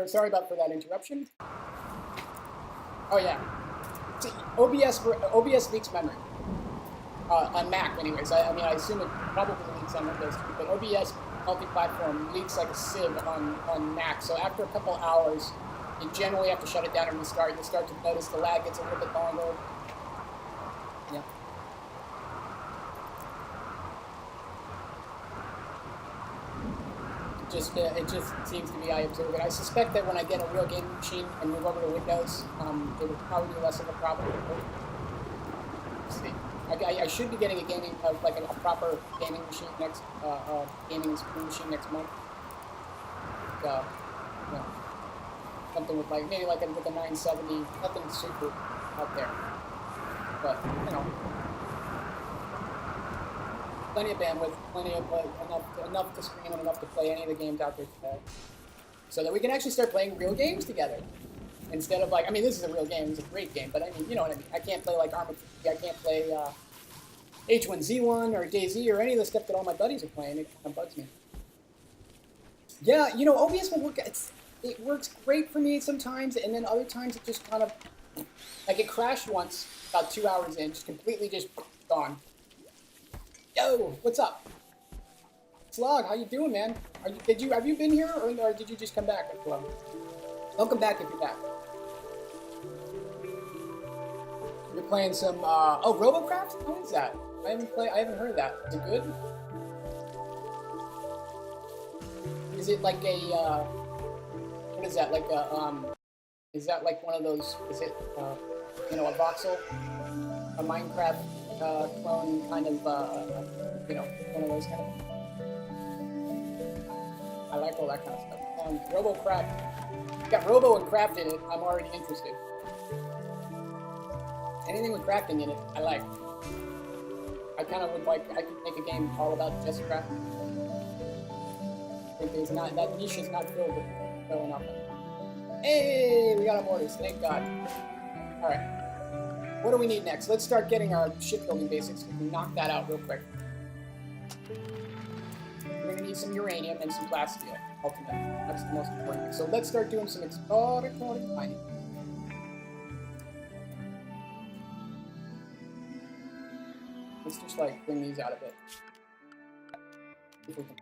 Sorry about for that interruption. Oh yeah. See, OBS leaks memory. On Mac, anyways. I mean, I assume it probably leaks on Windows too, but OBS multi-platform leaks like a sieve on Mac. So after a couple hours, you generally have to shut it down and restart. You start to notice the lag gets a little bit longer. Yeah. It just seems to be I observe it. I suspect that when I get a real gaming machine and move over to Windows, it will probably be less of a problem. Let's see. I should be getting a gaming like a proper gaming machine next gaming machine next month. Yeah, something with like maybe like with a 970, nothing super out there, but you know. Plenty of bandwidth, plenty of enough to stream and enough to play any of the games out there today, so that we can actually start playing real games together instead of like, I mean, this is a real game, it's a great game, but I mean, you know what I mean. I can't play like Armored, I can't play H1Z1 or DayZ or any of the stuff that all my buddies are playing. It kind of bugs me. Yeah, you know, OBS will work. It works great for me sometimes, and then other times it just kind of like it crashed once about 2 hours in, just completely just gone. Yo, what's up? Slog, how you doing, man? Have you been here, or did you just come back? Hello. Welcome back if you're back. You're playing some, oh, Robocraft? How is that? I haven't heard of that. Is it good? Is it like a, what is that, like a, is that like one of those, is it, you know, a voxel? A Minecraft, clone kind of, you know, one of those kind of. I like all that kind of stuff. Robocraft. Got Robo and Craft in it. I'm already interested. Anything with crafting in it, I like. I kind of would like. I could make a game all about just crafting. I think there's not that niche is not filled with enough. Hey, we got our mortars. Thank God. All right. What do we need next? Let's start getting our shipbuilding basics. We can knock that out real quick. We're going to need some uranium and some glass steel, ultimately. That's the most important thing. So let's start doing some exploratory mining. Let's just like bring these out a bit. If we can.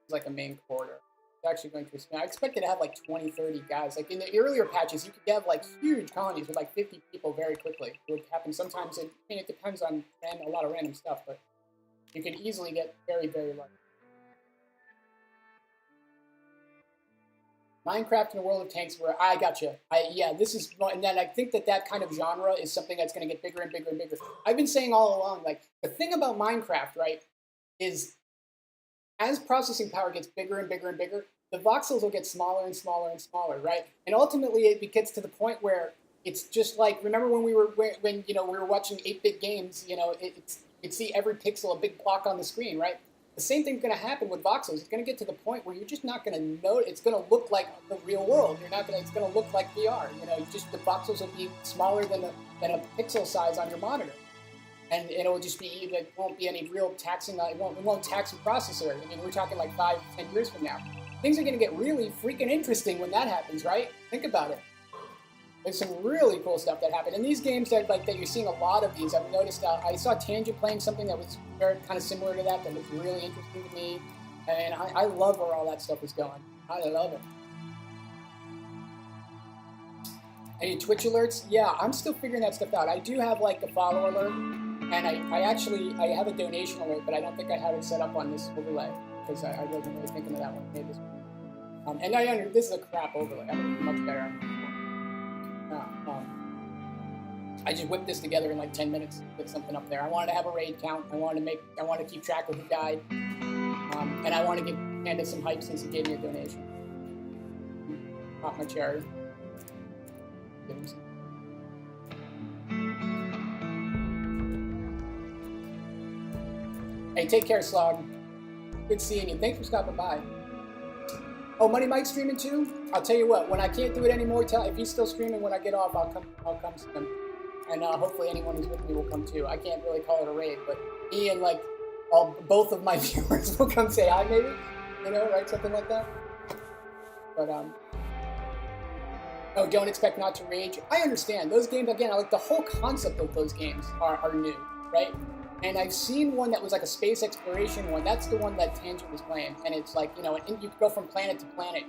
It's like a main corridor. It's actually going to, I expected to have like 20, 30 guys. Like in the earlier patches, you could have like huge colonies with like 50 people very quickly. It would happen sometimes. I mean, it depends on a lot of random stuff, but you can easily get very, very large. Minecraft in a world of tanks, where I gotcha. Yeah, this is, and then I think that kind of genre is something that's going to get bigger and bigger and bigger. I've been saying all along, like the thing about Minecraft, right, is as processing power gets bigger and bigger and bigger, the voxels will get smaller and smaller and smaller, right? And ultimately, it gets to the point where it's just like, remember when we were you know, we were watching 8-bit games, you know, you'd see every pixel a big block on the screen, right? The same thing's going to happen with voxels. It's going to get to the point where you're just not going to know. It's going to look like the real world. You're not going to. It's going to look like VR. You know, just the voxels will be smaller than a pixel size on your monitor, and it will just be. It won't be any real taxing. It won't tax your processor. I mean, we're talking like 5, 10 years from now. Things are going to get really freaking interesting when that happens, right? Think about it. There's some really cool stuff that happened. And these games that you're seeing a lot of these, I've noticed, I saw Tangent playing something that was very kind of similar to that was really interesting to me. And I love where all that stuff is going. I love it. Any Twitch alerts? Yeah, I'm still figuring that stuff out. I do have like a follow alert, and I have a donation alert, but I don't think I have it set up on this overlay because I wasn't really thinking of that one. Maybe and this is a crap overlay. I'm much better. I just whipped this together in like 10 minutes to put something up there. I wanted to have a raid count. I wanted to keep track of who died. And I want to give Candace some hype since he gave me a donation. Pop my cherry. Give him some. Hey, take care, Slog. Good seeing you. Thanks for stopping by. Oh, Money Mike's streaming too? I'll tell you what, when I can't do it anymore, if he's still streaming when I get off, I'll come see him. And hopefully anyone who's with me will come too. I can't really call it a raid, but me and like both of my viewers will come say hi maybe, you know, right? Something like that. But oh, don't expect not to rage. I understand those games again. I like the whole concept of those games are new, right? And I've seen one that was like a space exploration one. That's the one that Tangent was playing, and it's like, you know, and you go from planet to planet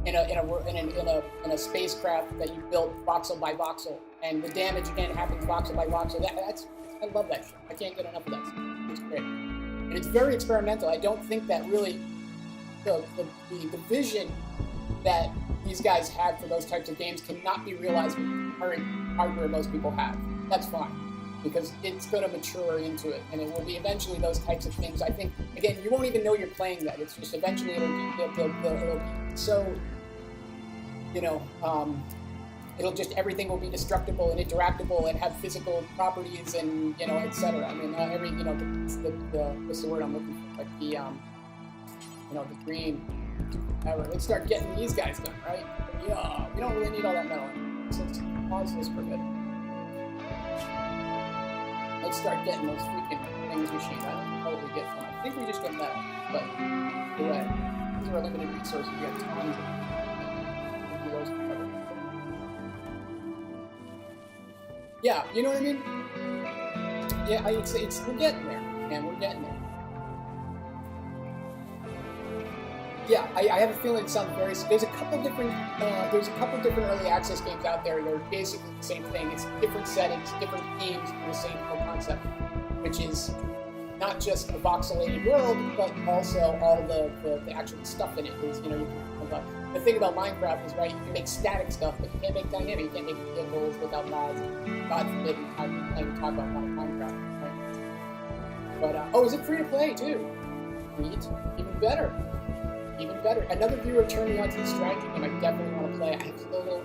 in a spacecraft that you built voxel by voxel, and the damage again happens voxel by voxel. I love that shit. I can't get enough of that stuff. It's great, and it's very experimental. I don't think that really the vision that these guys had for those types of games cannot be realized with the current hardware most people have. That's fine, because it's going to mature into it, and it will be eventually those types of things. I think, again, you won't even know you're playing that. It's just eventually it'll be so, you know, it'll just, everything will be destructible and interactable and have physical properties and, you know, etc. I mean, you know, what's the word I'm looking for? Like the, you know, the dream. Let's start getting these guys done, right? Yeah, we don't really need all that metal. So let's pause this for a bit. Let's start getting those freaking things machined. I don't know what we get from it. I think we just get metal, but you're right. These are limited resources. We got tons of them. We'll do those forever. Yeah, you know what I mean? Yeah, it's we're getting there, man. We're getting there. Yeah, I have a feeling it sounds very. There's a couple different early access games out there that are basically the same thing. It's different settings, different themes for the same concept, which is not just a voxelated world, but also all the actual stuff in it. Because, you know, the thing about Minecraft is, right, you can make static stuff, but you can't make dynamic. You can't make vehicles without mods. God forbid I even talk about Minecraft, right? But oh, is it free to play too? Neat, even better. Even better. Another viewer turned me on to the strategy game. I definitely want to play. I don't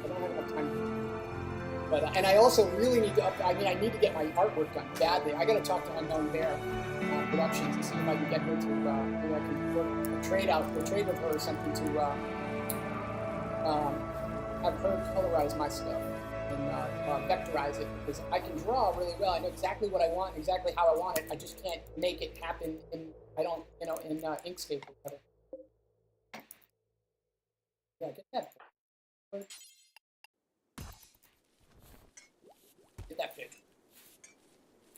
have enough time. But and I also really need to. I need to get my artwork done badly. I got to talk to Unknown Bear Productions and see if I can get her to. Maybe I can work, trade with her or something to have her colorize my stuff and vectorize it, because I can draw really well. I know exactly what I want, exactly how I want it. I just can't make it happen in Inkscape or whatever. Yeah, get that. Get that pig.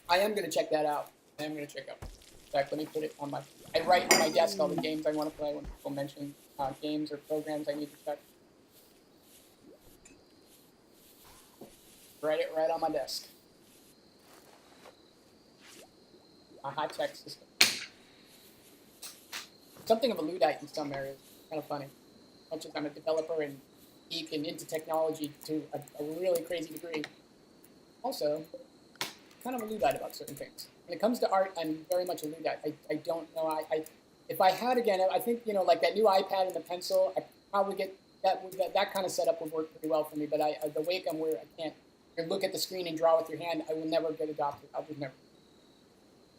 I am going to check that out. I am going to check out. In fact, let me put it on my. I write on my desk all the games I want to play when people mention games or programs I need to check. Write it right on my desk. A high-tech system. Something of a Luddite in some areas. Kind of funny. Much as I'm a developer and geek and into technology to a really crazy degree. Also, kind of a Luddite about certain things. When it comes to art, I'm very much a Luddite. I don't know. If I had again, I think, you know, like that new iPad and the pencil, I probably get that kind of setup would work pretty well for me. But the Wacom, where I can't look at the screen and draw with your hand, I will never get adopted. I would never.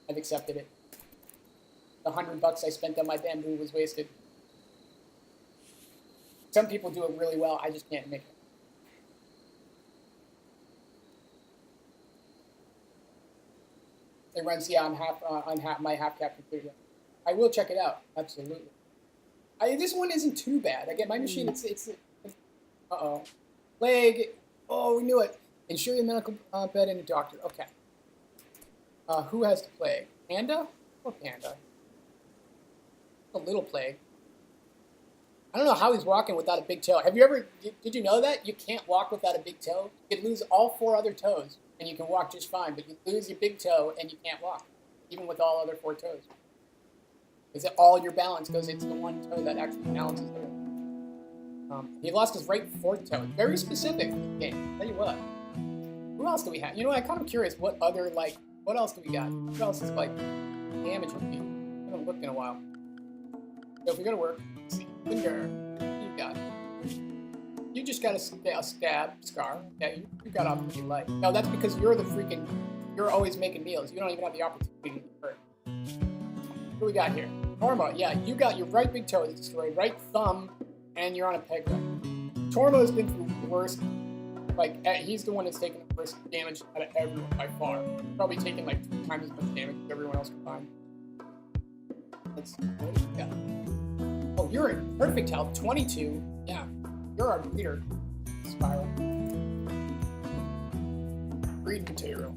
I've accepted it. The $100 I spent on my bamboo was wasted. Some people do it really well. I just can't make it. It runs, yeah, on my half-cap computer. I will check it out. Absolutely. This one isn't too bad. Again, my machine, it's uh-oh. Plague. Oh, we knew it. Ensure your medical bed and a doctor. Okay. Who has the plague? Panda? Or Panda? A little plague. I don't know how he's walking without a big toe. Have you ever, did you know that? You can't walk without a big toe. You could lose all 4 other toes, and you can walk just fine, but you lose your big toe, and you can't walk, even with all other 4 toes. Because all your balance goes into the one toe that actually balances the rest. He lost his right 4th toe. Very specific for the game. Tell you what. Who else do we have? You know, I'm kind of curious what other, like, what else do we got? Who else is, like, damaging me? I haven't looked in a while. So if we go to work, let's see. Finger, you got it. You just got a scar. Yeah, you got off pretty light. No, that's because you're always making meals. You don't even have the opportunity to hurt. What do we got here? Torma, yeah, you got your right big toe destroyed, right thumb, and you're on a peg leg. Torma has been through the worst. Like, he's the one that's taken the worst damage out of everyone by far. Probably taken like 2 times as much damage as everyone else combined. Let's see, what do we got? Oh, you're in perfect health, 22. Yeah, you're our leader, Spiral. Breed material.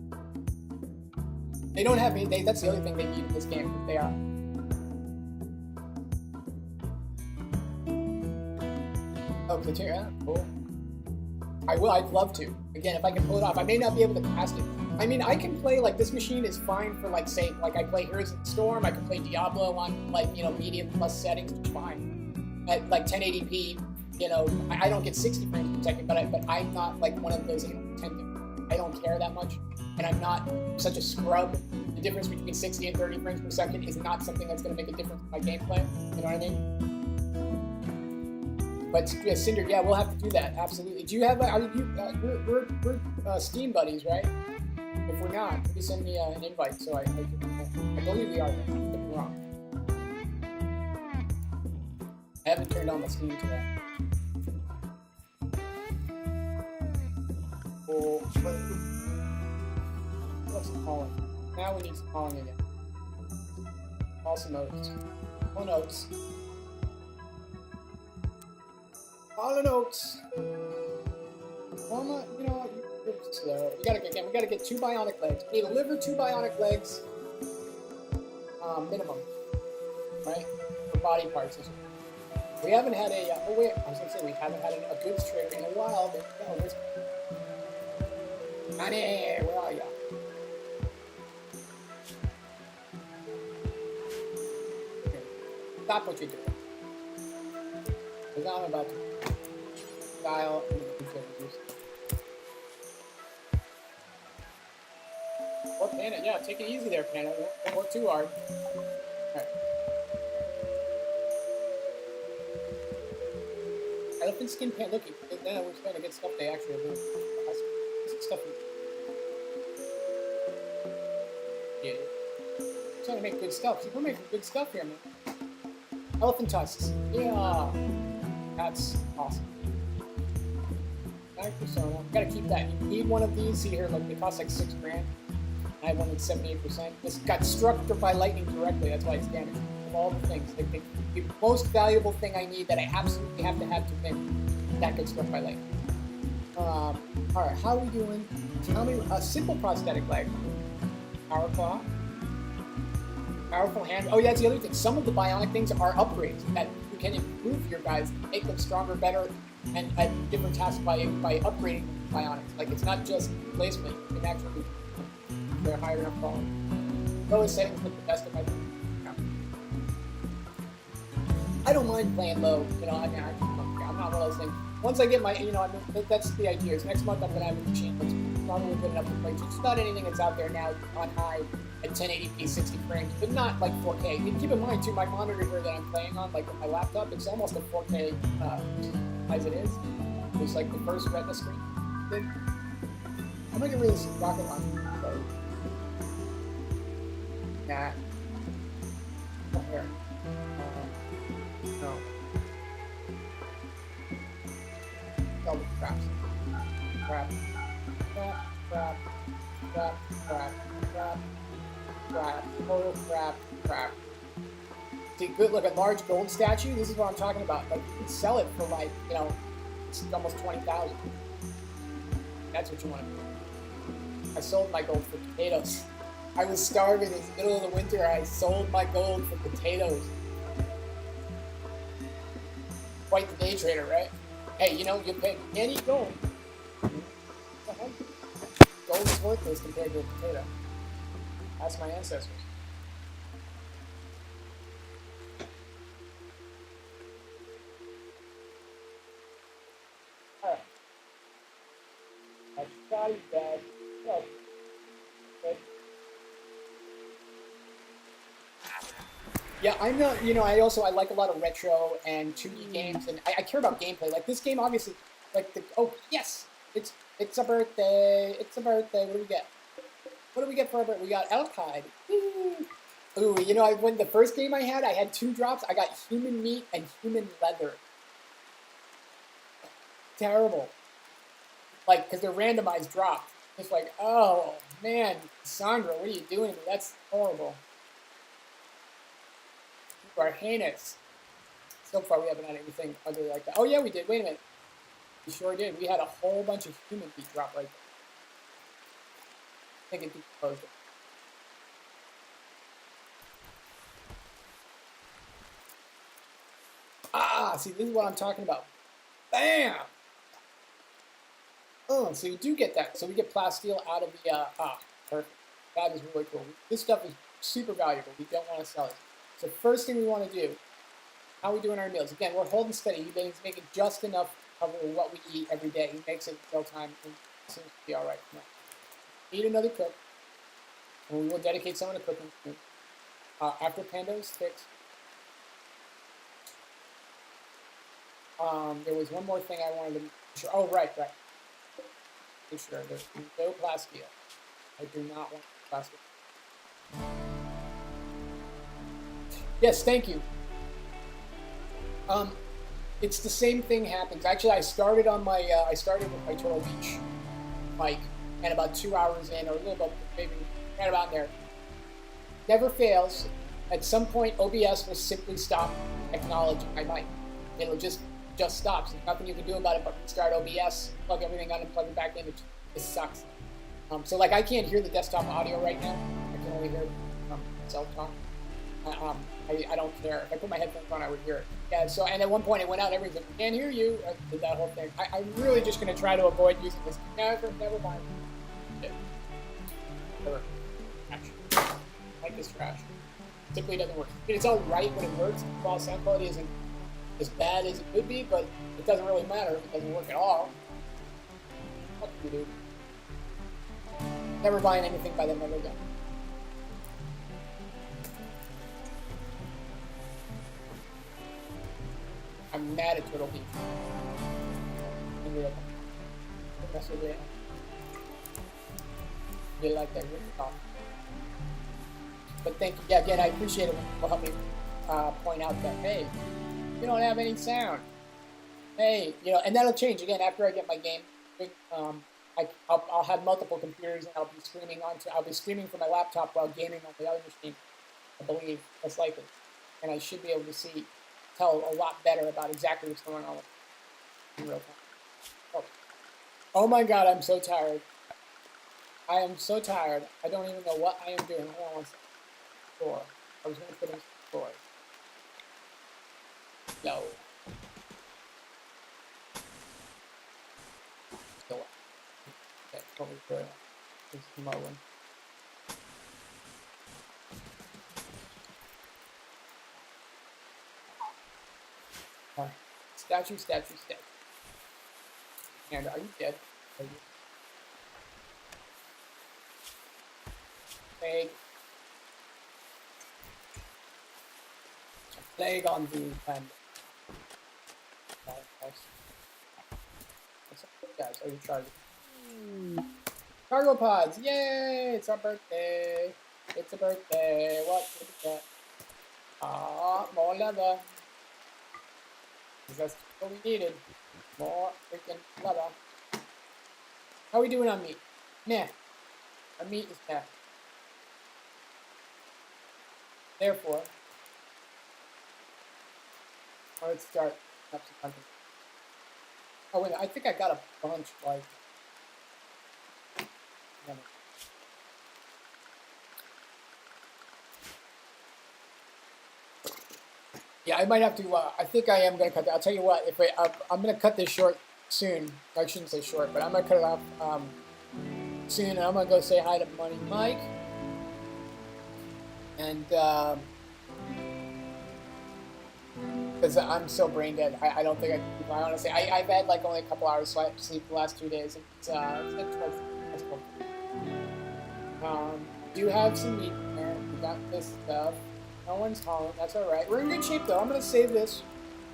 They don't have any. That's the other thing they need in this game. They are. Oh, material. Yeah, cool. I will. I'd love to. Again, if I can pull it off. I may not be able to cast it. I mean, I can play, like, this machine is fine for, like, say, like, I play Heroes of the Storm. I can play Diablo on, like, you know, medium plus settings. It's fine. At, like, 1080p, you know, I don't get 60 frames per second, but I'm not, like, one of those, you know, I don't care that much. And I'm not such a scrub. The difference between 60 and 30 frames per second is not something that's going to make a difference in my gameplay. You know what I mean? But yeah, Cinder, yeah, we'll have to do that. Absolutely. Do you have? Are you? We're Steam buddies, right? If we're not, please send me an invite so I believe we are. Don't get me wrong. I haven't turned on my Steam today. Oh, what's the calling? Now we need some calling again. Call some notes. Call notes. All the notes. Well, you know what? Slow. We gotta get 2 bionic legs. We need to deliver 2 bionic legs, minimum, right? For body parts. We haven't had a. Oh wait, I was gonna say we haven't had a goods trader in a while. But no, where's Honey? Where are you? Here. Stop what you're doing. Because I'm about to. Style and or Panda, yeah, take it easy there, Panda. Don't work too hard. Alright. Elephant skin Panda, look, now we're starting to get stuff they actually do. Stuff. Yeah. We're trying to make good stuff. See, we're making good stuff here, man. Elephant tusks. Yeah. That's awesome. Persona. Gotta keep that. You need one of these. See here, like they cost like $6 grand. I have one that's 78%. This got struck by lightning directly. That's why it's damaged. Of all the things, the most valuable thing I need that I absolutely have to have to win, that gets struck by lightning. All right, how are we doing? Tell me a simple prosthetic leg. Power claw. Powerful hand. Oh yeah, that's the other thing. Some of the bionic things are upgrades that you can improve your guys, make them stronger, better. And at different tasks by upgrading bionics. Like, it's not just replacement, you can actually they're higher enough quality. Lowest settings with the best of my no. I don't mind playing low, you know, I mean, I'm not one of those things. Once I get my, you know, I mean, that's the idea. Is next month I'm going to have a machine that's probably good enough to play just about anything that's out there now on high at 1080p, 60 frames, but not like 4K. And keep in mind, too, my monitor here that I'm playing on, like my laptop, it's almost a 4K as it is. It's like the first Retina screen thing. I'm gonna get rid of this rocket launcher. So. Nah. Not here. No. Oh, crap. Crap. Crap. Crap. Crap. Crap. Crap. Crap. Oh, crap. Crap. See, good look, a large gold statue. This is what I'm talking about. Like, you can sell it for like, you know, it's almost 20,000. That's what you want to do. I sold my gold for potatoes. I was starving. It was the middle of the winter. I sold my gold for potatoes. Quite the day trader, right? Hey, you know, you can't eat gold. Gold is worthless compared to a potato. That's my ancestors. Alright. My body's bad. Oh. Okay. Yeah, I'm not, you know, I like a lot of retro and 2D games, and I care about gameplay. Like, this game, obviously, like, oh, yes! It's a birthday! It's a birthday! What do we get? What do we get for our birthday? We got elk hide. Ooh, you know, when the first game I had 2 drops. I got human meat and human leather. Terrible. Like, because they're randomized drops. It's like, oh, man, Sandra, what are you doing to me? That's horrible. You are heinous. So far, we haven't had anything ugly like that. Oh, yeah, we did. Wait a minute. We sure did. We had a whole bunch of human feet drop right there. I think it decomposed it. Ah, see, this is what I'm talking about. Bam! Oh, so you do get that. So we get plasteel out of the, perfect. That is really cool. This stuff is super valuable. We don't want to sell it. So first thing we want to do, how are we doing our meals? Again, we're holding steady. He's making just enough to cover what we eat every day. He makes it real time and it seems to be all right. Need another cook, and we will dedicate someone to cooking soon. After Pando's fixed, there was one more thing I wanted to make sure. Oh, right. Make sure there's no plasteel. I do not want plastic. Yes, thank you. It's the same thing happens. Actually, I started with my Turtle Beach mic, and about 2 hours in, or a little bit, maybe right about there, never fails. At some point, OBS will simply stop acknowledging my mic. It'll just stops. There's nothing you can do about it but restart OBS, plug everything on, and plug it back in. It just sucks. So like I can't hear the desktop audio right now. I can only hear self-talk. I don't care. If I put my headphones on, I would hear it. Yeah. So and at one point it went out. Everything can't hear you. I did that whole thing. I'm really just going to try to avoid using this. Never mind. Yeah. Never. Trash. Like this trash. Typically doesn't work. It's all right when it works. The raw sound quality isn't as bad as it could be, but it doesn't really matter if it doesn't work at all. What do you do? Never buying anything by them ever again. I'm mad at Turtle Beach. That's what they like that written talk. But thank you. Yeah, again, I appreciate it when people help me point out that, hey, you don't have any sound. Hey, and that'll change again after I get my game. I'll have multiple computers and I'll be streaming from my laptop while gaming on the other machine. I believe that's likely, and I should be able to tell a lot better about exactly what's going on in real time. Oh my God, I'm so tired. I am so tired. I don't even know what I am doing. Hold on one second. Floor. I was going to put in some floor. No. Still up. Okay, probably for this mowing. Statue. And are you dead? Are you? Plague on the panda. What's up, guys? Are you charging? Cargo pods! Yay! It's our birthday. It's a birthday. What did we get? More leather. That's what we needed. More freaking leather. How are we doing on meat? Meh. Our meat is meh. Therefore, let's start up some country. Oh wait, I think I got a bunch like. Yeah, I might have to. I think I am going to cut that. I'll tell you what. I'm going to cut this short soon. I shouldn't say short, but I'm going to cut it off soon, and I'm going to go say hi to Money Mike. And because I'm so brain dead, I don't think I can keep my honestly. I've had like only a couple hours sleep the last 2 days. It's like 12. Do have some meat in there. We got this stuff. No one's home. That's all right. We're in good shape though. I'm gonna save this.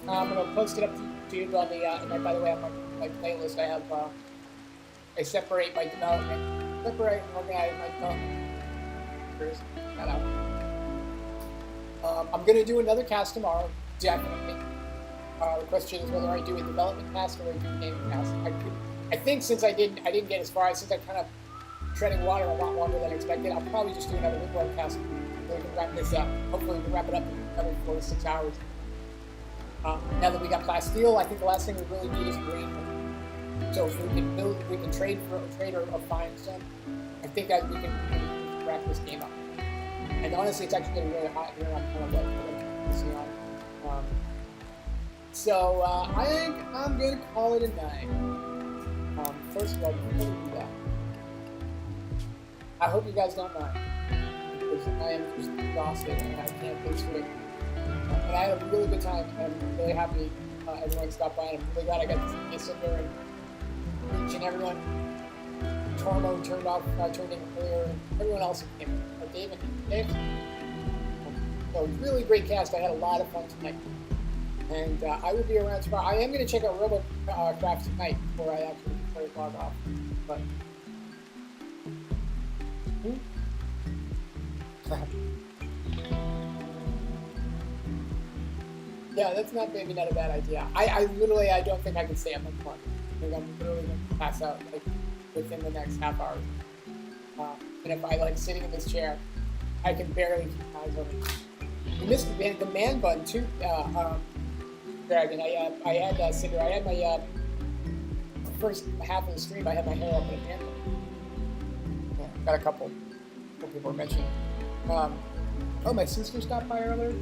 I'm gonna post it up to YouTube on the. And by the way, on my playlist, I have. I separate my development. Separate and organize my development. That out. I'm gonna do another cast tomorrow. Definitely. The question is whether I do a development cast or a gaming cast. I think since I didn't get as far, since I kind of treading water a lot longer than expected, I'll probably just do another RimWorld cast. We can wrap this up. Hopefully we can wrap it up in another 4 to 6 hours. Now that we got Class Steel, I think the last thing we really need is green. So if we can build, we can trade or find some. I think we can wrap this game up. And honestly, it's actually getting really hot here. I'm kind of like, so I think I'm gonna call it a night. First of all, before we do that, I hope you guys don't mind, because I am just exhausted and I can't think straight. And I had a really good time, and I'm really happy everyone stopped by. And I'm really glad I got to sit there and reach and everyone. Tormo turned in earlier, and everyone else came in. Dave. So really great cast. I had a lot of fun tonight. And I will be around tomorrow. I am going to check out RoboCraft tonight before I actually log off. But yeah, that's maybe not a bad idea. I literally don't think I can stay up much longer. I think I'm literally going to pass out like within the next half hour. And if I like sitting in this chair, I can barely keep my eyes open. You missed the man bun too. Dragon. I had Cinder. I had my first half of the stream. I had my hair up in a man bun. Yeah, got a couple people were mentioning. Oh, my sister stopped by earlier.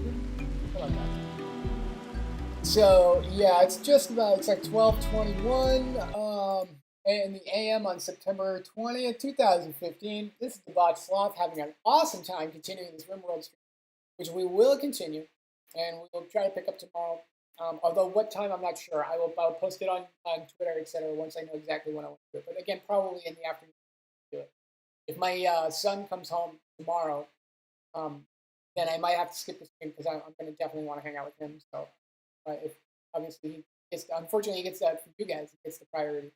So yeah, it's like 12:21 in the AM on September 20th, 2015. This is the Botch Sloth having an awesome time continuing this RimWorld stream, which we will continue, and we will try to pick up tomorrow. Although what time, I'm not sure. I'll post it on Twitter, etc. once I know exactly when I want to do it. But again, probably in the afternoon to do it. If my son comes home tomorrow, then I might have to skip the stream because I'm going to definitely want to hang out with him. So if obviously unfortunately he gets that from you guys. He gets the priority.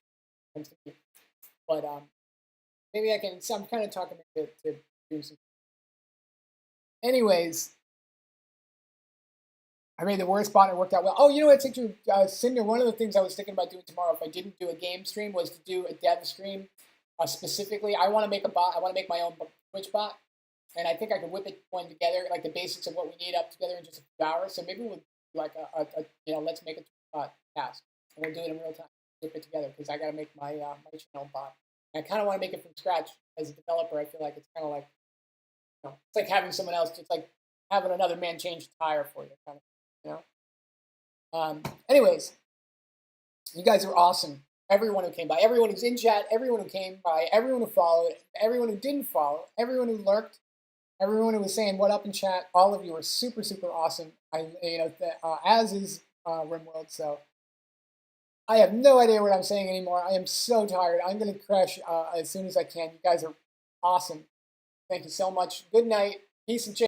But maybe I can. So I'm kind of talking to do some. Anyways. I made the worst spot and it worked out well. Oh, you know what, Cinder, one of the things I was thinking about doing tomorrow if I didn't do a game stream was to do a dev stream. Specifically, I want to make a bot. I want to make my own Twitch bot. And I think I could whip it one together, like the basics of what we need up together in just a few hours. So maybe we'll do like let's make a Twitch bot task. And we'll do it in real time. Whip it together because I got to make my channel bot. And I kind of want to make it from scratch as a developer. I feel like it's kind of like, it's like having someone else, it's like having another man change the tire for you, kind of. Anyways, you guys are awesome. Everyone who came by, everyone who's in chat, everyone who came by, everyone who followed, everyone who didn't follow, everyone who lurked, everyone who was saying what up in chat. All of you are super, super awesome. As is RimWorld. So I have no idea what I'm saying anymore. I am so tired. I'm going to crash as soon as I can. You guys are awesome. Thank you so much. Good night. Peace and chicken.